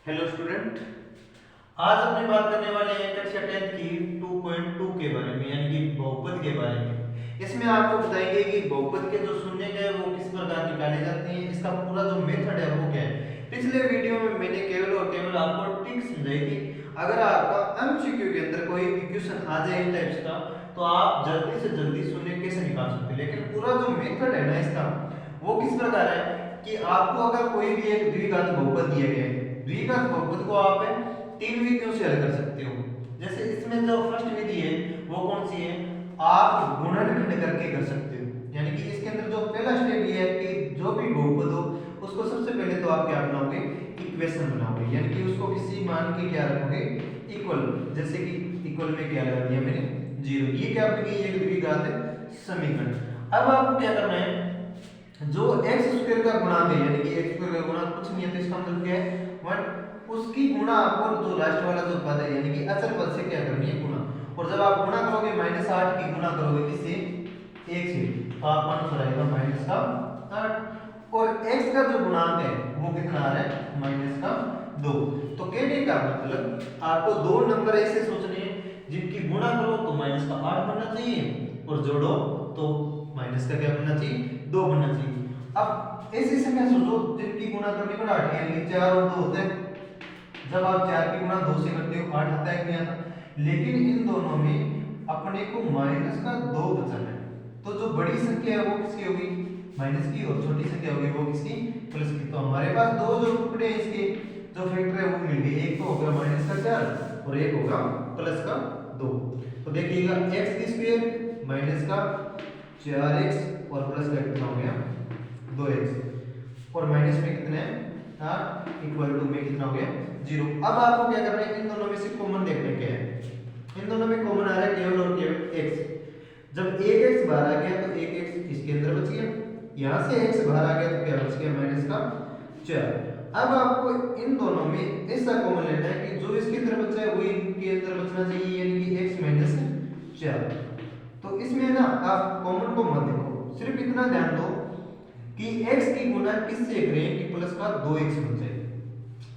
Hello student. आज अपनी बात करने वाले हैं कक्षा 10 की 2.2 के बारे में, यानी कि बहुपद के बारे में। इसमें आपको बताएंगे कि बहुपद के जो शून्य है वो किस प्रकार निकाले जाते हैं, इसका पूरा जो मेथड है वो क्या है। पिछले वीडियो में मैंने केवल और केवल आपको ट्रिक समझाई थी। अगर आपका एमसीक्यू के अंदर कोई भी क्वेश्चन आ जाए इस टाइप्स का, तो आप जल्दी से जल्दी शून्य कैसे निकाल सकते हैं। लेकिन पूरा जो मेथड है ना इसका, वो किस प्रकार है कि आपको अगर कोई भी एक द्विघात बहुपद दिया गया है, द्विघात बहुपद को आप तीन विधियों से हल कर सकते हो। जैसे इसमें जो फर्स्ट विधि है वो कौन सी है, आप गुणनखंड करके कर सकते हो। यानी कि इसके अंदर जो पहला स्टेप ये है कि जो भी बहुपद हो उसको सबसे पहले तो आप क्या बनाओगे, इक्वेशन बनाओगे। यानी कि उसको किसी मान के क्या रखोगे, इक्वल। जैसे कि इक्वल में क्या लगा दिया मैंने, जीरो। ये क्या बन गई, एक द्विघात समीकरण। अब आपको क्या करना है, जो एक्स स्क्वायर का गुणांक है, यानी कि एक्स स्क्वायर का गुणांक कुछ नहीं है तो इसका मतलब क्या है 1, उसकी गुणा आपको जो लास्ट वाला जो पद है यानी कि अचर पद से क्या करनी है, गुणा। और जब आप गुणा करोगे -8 की गुणा करोगे किससे, 1 से, तो आप आंसर आएगा -8। और x का जो गुणांक है वो कितना आ रहा है, -2। तो कहने का मतलब आपको दो नंबर ऐसे सोचने हैं जिनकी गुणा करो तो -8 बनना चाहिए और जोड़ो तो माइनस का क्या बनना चाहिए, 2 बनना चाहिए। अब ऐसी संख्या सोचो जिनकी गुणा करने पर 8, यानी कि 4 और 2 होते हैं। जब आप 4 की गुणा 2 से करते हो 8 आता है कि नहीं आता। लेकिन इन दोनों में अपने को -2 बचाना है। तो जो बड़ी संख्या है वो किसकी होगी, माइनस की, और छोटी संख्या होगी वो किसकी, प्लस की। तो हमारे पास दो जो टुकड़े हैं इसके जो फैक्टर है वो मिल गए, एक तो होगा -4 और एक होगा +2। तो देखिएगा x की स्क्वायर माइनस का 4x और प्लस का कितना हो गया 2x, और माइनस में कितने हैं 8, इक्वल टू में कितना हो गया 0। अब आपको क्या करना है, इन दोनों में से कॉमन देखना क्या है। इन दोनों में कॉमन आ रहा है केवल और केवल x। जब 1x बाहर आ गया तो 1x इसके अंदर बच गया, यहां से x बाहर आ गया तो क्या बच गया -4। अब आपको इन दोनों में ऐसा कॉमन लेना है कि जो इसके अंदर बचा है वही इनके अंदर बचना चाहिए, यानी कि x - 4। तो इसमें ना आप कॉमन को मत देखो, सिर्फ इतना ध्यान दो कि x की गुणा किससे करें कि प्लस का 2x बन जाए।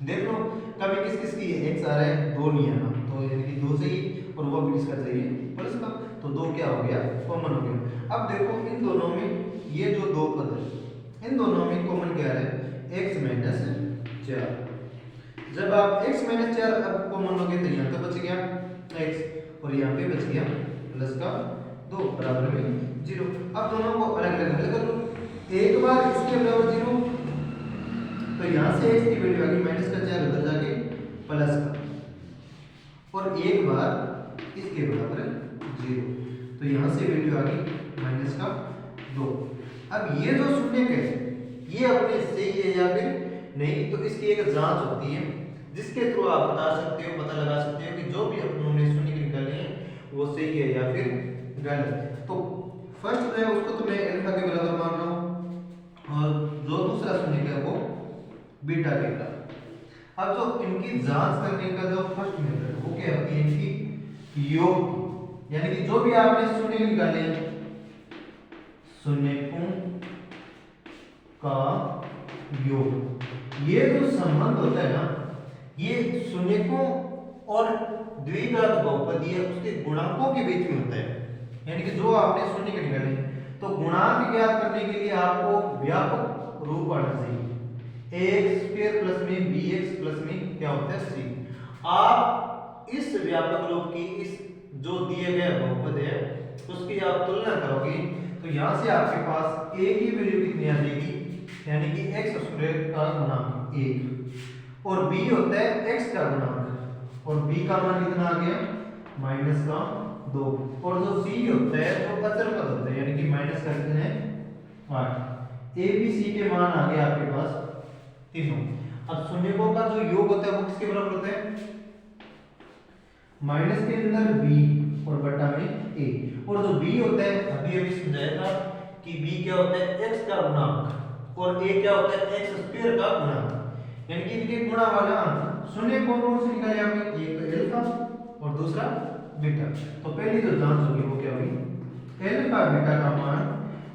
देख लो कभी किस किस की x आ रहा है, 2 नहीं आना, तो यानी कि 2 से ही, और वो भी किसका चाहिए, प्लस का। तो 2 क्या हो गया, कॉमन हो गया। अब देखो इन दोनों में ये जो दो पद है इन दोनों में कॉमन क्या है, x - 4। जब आप x - 4 अब कॉमन हो गए तो यहाँ तो बच गया x और यहाँ पे बच गया प्लस का 2 बराबर में 0। अब दोनों को अलग अलग हल कर लो। एक बार इसके बराबर 0 तो यहाँ से x की वैल्यू आ गई -4 उधर जाके प्लस का, और एक बार इसके बराबर 0 तो यहाँ से वैल्यू आ गई -2। अब ये जो शून्य है ये अपने सही है या फिर नहीं, तो इसकी एक जांच होती है जिसके थ्रू आप बता सकते हो, पता लगा सकते हो कि जो भी अपनों ने शून्य निकाले हैं वो सही है या फिर गलत। तो फर्स्ट जो है उसको तो मैं अल्फा के बराबर मान रहा हूँ, और जो दूसरा शून्य है वो बीटा के बराबर। अब जो इनकी जांच करने का जो फर्स्ट मेथड वो क्या होती है, इनकी योग। यानी कि जो भी आपने शून्य निकाले हैं, शून्यकों का योग, ये जो संबंध होता है ना, ये शून्यकों और द्विघात बहुपदी है उसके गुणांकों के बीच में होता है। यानी कि जो आपने शून्य के निकाले तो गुणांक ज्ञात करने के लिए आपको व्यापक रूप आना चाहिए। ax² प्लस में bx प्लस में क्या होता है c। आप इस व्यापक रूप की इस जो दिए गए बहुपद है उसकी आप तुलना करोगे तो यहां से आपके पास a की वैल्यू कितनी आ जाएगी, यानी कि x² का गुणांक 1, और b होता है x का गुणांक, और b का मान कितना आ गया -2, और जो c होता है जो अचर पद होता है, यानी कि माइनस का कितने है 8। a b c के मान आ गए आपके पास तीनों। अब शून्यकों का जो योग होता है वो किसके बराबर होता है, माइनस के अंदर b और बटा में a, और जो b होता है अभी अभी समझाया था कि b क्या होता है x का गुणांक, और a क्या होता है x² का गुणांक, यानी कि इनके गुणा वाला अंक। शून्य कौन से निकाले आपने, एक तो अल्फा और दूसरा बीटा। तो पहली जो जांच होगी वो क्या होगी, अल्फा बीटा का मान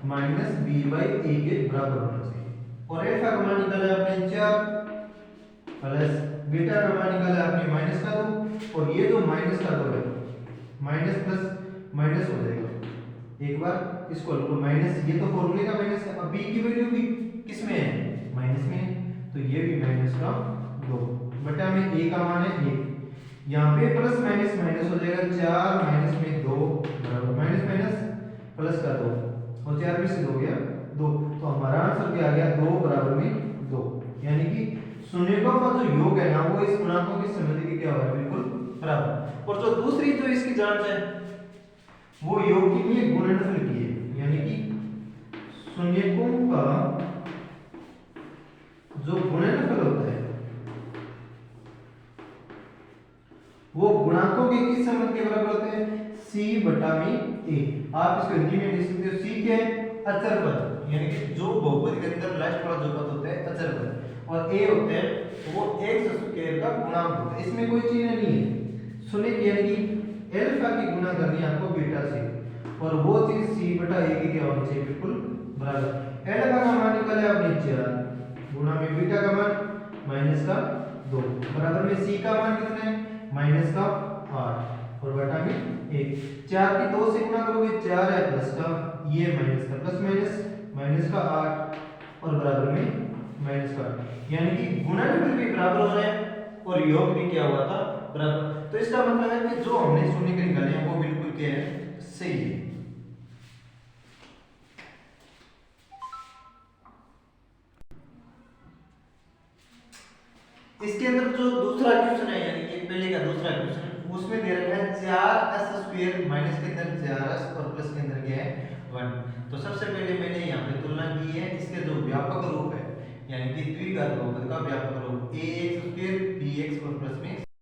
-b/a के बराबर होना चाहिए, और अल्फा का मान निकाला आपने 4 प्लस बीटा का मान निकाला आपने माइनस का 2, और ये जो माइनस का 2 है माइनस प्लस माइनस हो जाएगा। एक बार इसको लो माइनस, ये तो फॉर्मूले का माइनस है, अब बी की वैल्यू भी किस में है माइनस में है, तो ये भी माइनस का 2 बटा में ए का मान है 1, यहाँ पे प्लस माइनस माइनस हो जाएगा, 4 माइनस में 2 बराबर माइनस माइनस प्लस का 2, और 4 में से 2 गया 2, तो हमारा आंसर क्या आ गया 2 बराबर में 2, यानी कि शून्यकों का जो योग है ना वो इस गुणांकों के संबंध के क्या होगा बिल्कुल बराबर। और जो दूसरी जो इसकी जांच है वो योग की नहीं है गुणनफल की है, यानी कि शून्यकों का जो गुणनफल होता है वो गुणांकों के किस संबंध के बराबर होते हैं c बटा में a। आप इसको हिंदी में लिख सकते हो c क्या है अचर पद, यानी कि जो बहुपद के अंदर लास्ट वाला जो पद होता है अचर पद, और a होते हैं वो x स्क्वायर का गुणांक होता है, इसमें कोई चीज नहीं है शून्य, यानी कि अल्फा की गुणा करनी है आपको बीटा से, और वो चीज c बटा a की क्या होनी चाहिए बिल्कुल बराबर। अल्फा का मान निकाले आपने 4 गुणा में बीटा का मान माइनस का 2 बराबर में c का मान कितना है माइनस का 8 और बटा में 1, 4 की 2 से गुणा करोगे 4 है प्लस का ये माइनस का प्लस माइनस माइनस का 8 और बराबर में माइनस का, यानी कि गुणनफल भी बराबर हो रहे हैं और योग भी क्या हुआ था बराबर। तो इसका मतलब है कि जो हमने शून्य के निकाले हैं वो बिल्कुल क्या है सही है। इसके अंदर जो दूसरा क्वेश्चन है यानी कि पहले का दूसरा क्वेश्चन उसमें दे रखा है 4s² माइनस के अंदर 4s और प्लस के अंदर क्या है 1। तो सबसे पहले मैंने यहाँ पे तुलना की है इसके जो व्यापक रूप है यानी कि द्विघात बहुपद का व्यापक रूप ax² bx और प्लस में